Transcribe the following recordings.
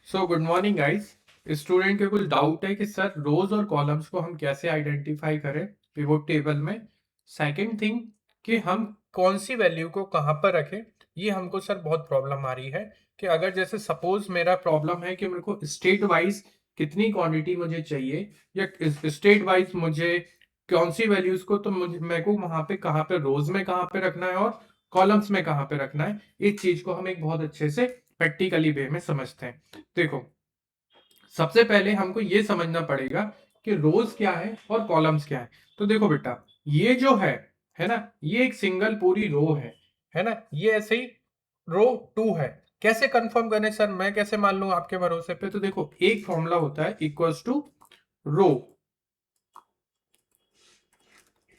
So good morning guys. Student के कुछ doubt है कि सर रोज और कॉलम्स को हम कैसे आइडेंटिफाई करें पिवोट टेबल में। सेकंड थिंग कि हम कौन सी वैल्यू को कहाँ पर रखें, ये हमको सर बहुत प्रॉब्लम आ रही है। कि अगर जैसे सपोज मेरा प्रॉब्लम है कि मेरे को स्टेट वाइज कितनी क्वांटिटी मुझे चाहिए, या स्टेट वाइज मुझे कौन सी वैल्यूज को, तो मुझे मेरे को वहां पे कहाँ पे रोज में कहाँ पे रखना है और कॉलम्स में कहाँ पे रखना है। इस चीज को हम एक बहुत अच्छे से प्रैक्टिकली वे में समझते हैं। देखो, सबसे पहले हमको ये समझना पड़ेगा कि रोज क्या है और कॉलम्स क्या है। तो देखो बेटा, ये जो है ना, ये एक सिंगल पूरी रो है ना, ये ऐसे ही रो 2 है। कैसे कंफर्म करें सर, मैं कैसे मान लूं आपके भरोसे पे? तो देखो, एक फॉर्मूला होता है इक्वल्स टू रो।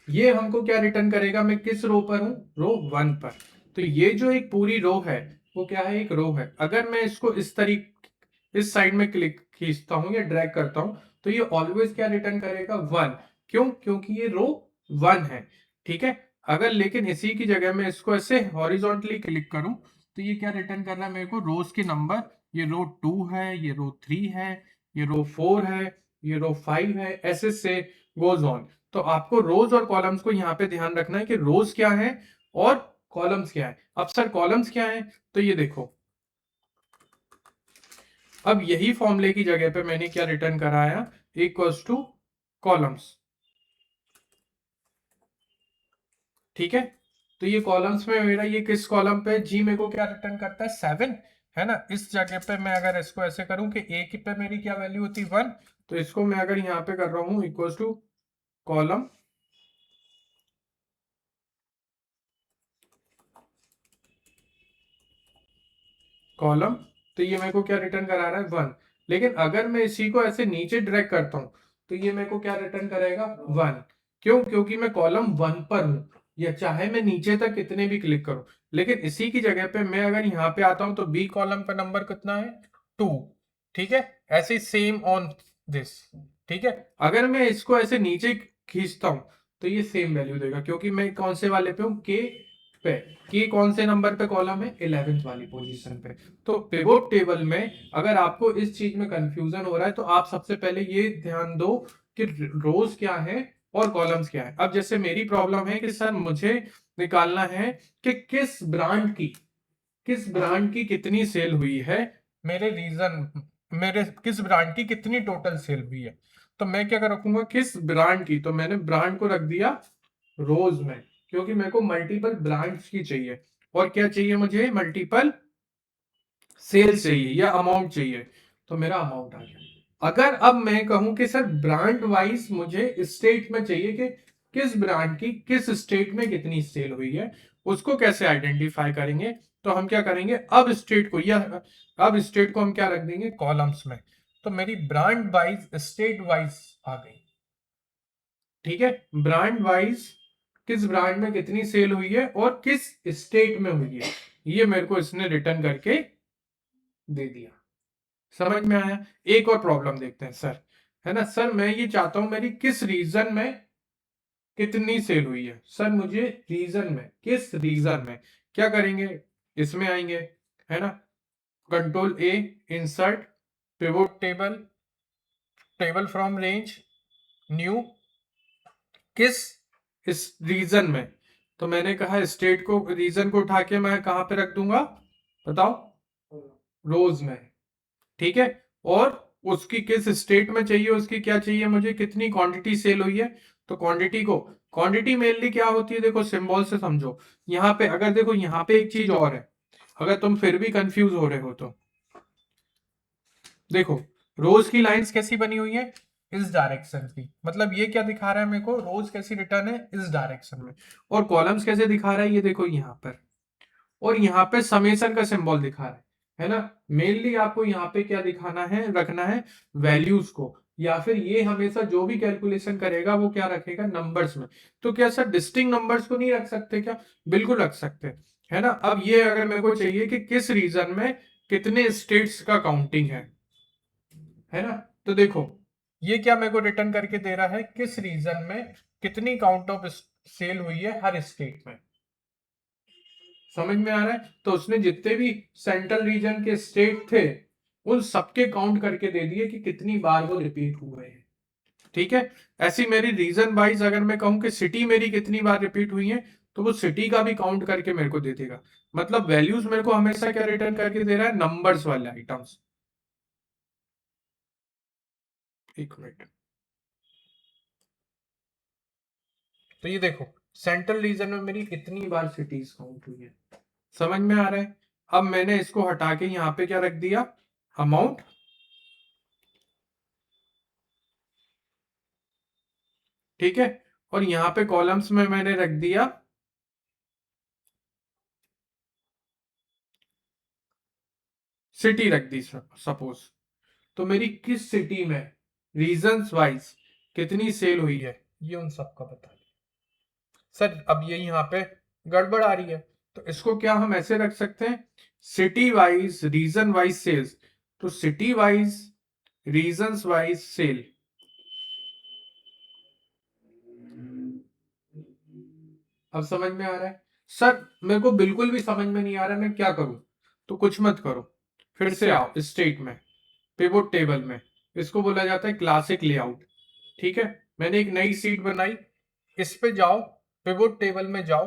ये हमको क्या रिटर्न करेगा, मैं किस रो पर हूं, रो 1 पर। तो ये जो एक पूरी रो है वो क्या है, एक रो है। अगर मैं इसको इस तरीके इस साइड में क्लिक खींचता हूं या ड्रैग करता हूं, तो ये ऑलवेज क्या रिटर्न करेगा, 1। क्यों? क्योंकि ये रो 1 है। ठीक है। अगर लेकिन इसी की जगह मैं इसको ऐसे हॉरिजॉन्टली क्लिक करूं, तो ये क्या रिटर्न कर रहा है मेरे को, रोज के नंबर। ये रो 2 है, ये रो 3 है, ये रो 4 है, ये रो 5 है, ऐसे से गोज ऑन। तो आपको रोज और कॉलम्स को यहाँ पे ध्यान रखना है कि रोज क्या है और कॉलम्स क्या है। अब सर कॉलम्स क्या है, तो ये देखो, अब यही फॉर्मूले की जगह पे मैंने क्या रिटर्न कराया, इक्वल्स टू कॉलम्स। ठीक है। तो ये कॉलम्स में मेरा ये किस कॉलम पे, जी मेरे को क्या रिटर्न करता है, 7 है ना। इस जगह पे मैं अगर इसको ऐसे करूं कि ए की पे मेरी क्या वैल्यू होती है, 1, तो इसको मैं अगर यहाँ पे कर रहा हूं इक्वल्स टू कॉलम कॉलम, तो ये मेरे को क्या रिटर्न करा रहा है, 1। लेकिन अगर मैं इसी को ऐसे नीचे ड्रैग करता हूं, तो ये मेरे को क्या रिटर्न करेगा, 1। क्यों? क्योंकि मैं कॉलम 1 पर हूं, या चाहे मैं नीचे तक कितने भी क्लिक करूं। लेकिन इसी की जगह पे मैं अगर यहाँ पे आता हूं, तो बी कॉलम का नंबर कितना है, 2। ठीक है। ऐसे सेम ऑन दिस। ठीक है। अगर मैं इसको ऐसे नीचे खींचता हूं, तो ये सेम वैल्यू देगा, क्योंकि मैं कौन से वाले पे हूं, के पे। की कौन से नंबर पे कॉलम है, 11th वाली पोजीशन पे। तो पिवोट टेबल में अगर आपको इस चीज में कंफ्यूजन हो रहा है, तो आप सबसे पहले ये ध्यान दो कि रोज क्या है और कॉलम्स क्या है। अब जैसे मेरी प्रॉब्लम है कि सर मुझे निकालना है कि किस ब्रांड की कितनी सेल हुई है, मेरे किस ब्रांड की कितनी टोटल सेल हुई है। तो मैं क्या रखूंगा, किस ब्रांड की, तो मैंने ब्रांड को रख दिया रोज में, क्योंकि मेरे को मल्टीपल ब्रांड्स की चाहिए। और क्या चाहिए मुझे, मल्टीपल सेल्स चाहिए या अमाउंट चाहिए। तो मेरा अमाउंट आ गया। अगर अब मैं कहूं कि सर ब्रांड वाइज मुझे स्टेट में चाहिए कि किस ब्रांड की किस स्टेट में कितनी सेल हुई है, उसको कैसे आइडेंटिफाई करेंगे। तो हम क्या करेंगे, अब स्टेट को हम क्या रख देंगे, कॉलम्स में। तो मेरी ब्रांड वाइज स्टेट वाइज आ गई। ठीक है। ब्रांड वाइज किस ब्रांड में कितनी सेल हुई है और किस स्टेट में हुई है, ये मेरे को इसने रिटर्न करके दे दिया। समझ में आया? एक और प्रॉब्लम देखते हैं सर। है ना सर, मैं ये चाहता हूं मेरी किस रीजन में कितनी सेल हुई है। सर मुझे रीजन में, किस रीजन में, क्या करेंगे, इसमें आएंगे, है ना, control A, insert, pivot table, table from range, new, किस इस रीजन में। तो मैंने कहा स्टेट को, रीजन को उठा के मैं कहां पे रख दूंगा, बताओ, रोज में। ठीक है। और उसकी किस स्टेट में चाहिए, उसकी क्या चाहिए मुझे, कितनी क्वांटिटी सेल हुई है। तो क्वांटिटी मेनली क्या होती है, देखो सिंबल से समझो। यहाँ पे अगर देखो, यहाँ पे एक चीज और है, अगर तुम फिर भी कंफ्यूज हो रहे हो तो देखो, रोज की लाइंस कैसी बनी हुई है, इस डायरेक्शन की। मतलब ये क्या दिखा रहा है मेरे को, रोज कैसी रिटर्न है, इस डायरेक्शन में। और कॉलम्स कैसे दिखा रहा है, ये देखो यहाँ पर। और यहाँ पे समेशन का सिंबल दिखा रहा है ना। मेनली आपको यहाँ पे क्या दिखाना है, रखना है वैल्यूज को, या फिर ये हमेशा जो भी कैलकुलेशन करेगा वो क्या रखेगा, नंबर्स में। तो क्या सर डिस्टिंक्ट नंबर्स को नहीं रख सकते क्या, बिल्कुल रख सकते हैं। है ना। अब ये अगर मेरे को चाहिए कि किस रीजन में कितने स्टेट्स का काउंटिंग है ना, तो देखो ये क्या मेरे को रिटर्न करके दे रहा है, किस रीजन में कितनी काउंट ऑफ सेल हुई है हर स्टेट में। समझ में आ रहा है? तो उसने जितने भी सेंट्रल रीजन के स्टेट थे, उन सबके काउंट करके दे दिए कि कितनी बार वो रिपीट हुए हैं। ठीक है, ऐसी मेरी रीजन वाइज अगर मैं कहूं कि सिटी मेरी कितनी बार रिपीट हुई है, तो वो सिटी का भी काउंट करके मेरे को दे देगा। मतलब वैल्यूज मेरे को हमेशा क्या रिटर्न करके दे रहा है, नंबर्स वाले आइटम्स। एक मिनट, तो ये देखो सेंट्रल रीजन में मेरी कितनी बार सिटीज काउंट हुई है, समझ में आ रहा है। अब मैंने इसको हटा के यहाँ पे क्या रख दिया, अमाउंट। ठीक है, और यहाँ पे कॉलम्स में मैंने रख दिया सिटी, रख दी सपोज। तो मेरी किस सिटी में रीजंस वाइज कितनी सेल हुई है, ये उन सबका बता दिया। सर अब ये यहाँ पे गड़बड़ आ रही है, तो इसको क्या हम ऐसे रख सकते हैं, city wise region wise sales. तो city wise regions wise sale. अब समझ में आ रहा है। सर मेरे को बिल्कुल भी समझ में नहीं आ रहा है, मैं क्या करूं। तो कुछ मत करो, फिर से आओ स्टेट में, पिवोट टेबल में। इसको बोला जाता है क्लासिक लेआउट। ठीक है, मैंने एक नई सीट बनाई, इस पे जाओ, पिवोट टेबल में जाओ,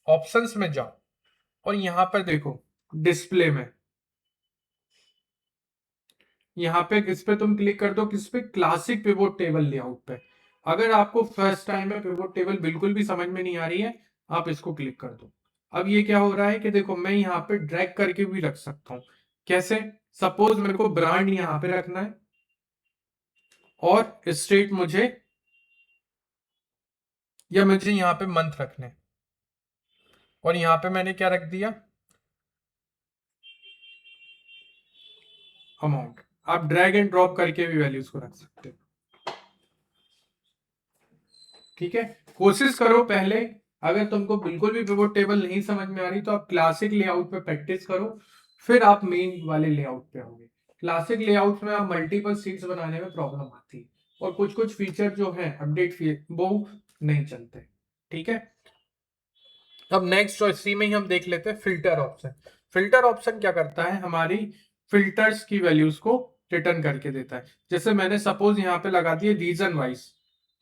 ऑप्शंस में जाओ, और यहां पर देखो डिस्प्ले में, यहाँ पे किस पे तुम क्लिक कर दो, किस पे, क्लासिक पिवोट टेबल लेआउट पे। अगर आपको फर्स्ट टाइम में पिवोट टेबल बिल्कुल भी समझ में नहीं आ रही है, आप इसको क्लिक कर दो। अब ये क्या हो रहा है कि देखो मैं यहाँ पे ड्रैग करके भी रख सकता हूँ। कैसे, सपोज मेरे को ब्रांड यहाँ पे रखना है और स्टेट मुझे, या मुझे यहाँ पे मंथ रखने, और यहाँ पे मैंने क्या रख दिया, अमाउंट। आप ड्रैग एंड ड्रॉप करके भी वैल्यूज को रख सकते हो। ठीक है, कोशिश करो पहले, अगर तुमको बिल्कुल भी पिवोट टेबल नहीं समझ में आ रही तो आप क्लासिक लेआउट पे प्रैक्टिस करो, फिर आप मेन वाले लेआउट पे आओगे। क्लासिक लेआउट में आप मल्टीपल सीट्स बनाने में प्रॉब्लम आती है, और कुछ कुछ फीचर जो है अपडेट वो नहीं चलते। ठीक है, अब नेक्स्ट इसी में ही हम देख लेते हैं फिल्टर ऑप्शन। फिल्टर ऑप्शन क्या करता है, हमारी फिल्टर्स की वैल्यूज को रिटर्न करके देता है। जैसे मैंने सपोज यहाँ पे लगा दिए रीजन वाइज,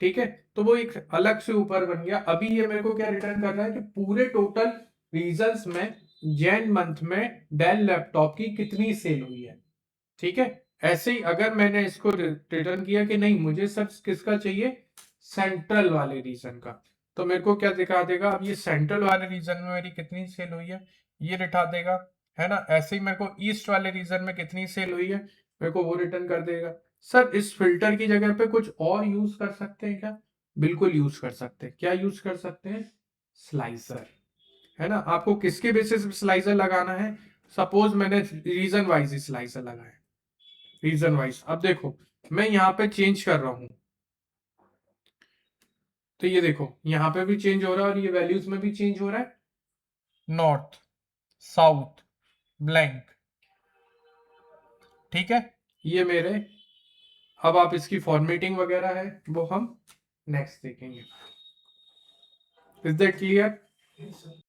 ठीक है, तो वो एक अलग से ऊपर बन गया। अभी ये मेरे को क्या रिटर्न कर रहा है कि पूरे टोटल रीजन्स में जैन मंथ में डेल लैपटॉप की कितनी सेल हुई है। ठीक है, ऐसे ही अगर मैंने इसको रिटर्न किया कि नहीं मुझे सब किसका चाहिए, सेंट्रल वाले रीजन का, तो मेरे को क्या दिखा देगा, अब ये सेंट्रल वाले रीजन में मेरी कितनी सेल हुई है ये दिखा देगा, है ना। ऐसे ही मेरे को ईस्ट वाले रीजन में कितनी सेल हुई है मेरे को वो रिटर्न कर देगा। सर इस फिल्टर की जगह पे कुछ और यूज कर सकते हैं क्या, बिल्कुल यूज कर सकते हैं। क्या यूज कर सकते हैं, स्लाइसर, है ना। आपको किसके बेसिस पे स्लाइसर लगाना है, सपोज मैंने रीजन वाइज ही स्लाइसर लगाया, रीजन वाइज। अब देखो मैं यहाँ पे चेंज कर रहा हूं, तो ये देखो यहाँ पे भी चेंज हो रहा है और ये वैल्यूज में भी चेंज हो रहा है, नॉर्थ साउथ ब्लैंक। ठीक है, ये मेरे, अब आप इसकी फॉर्मेटिंग वगैरह है वो हम नेक्स्ट देखेंगे। Is that clear.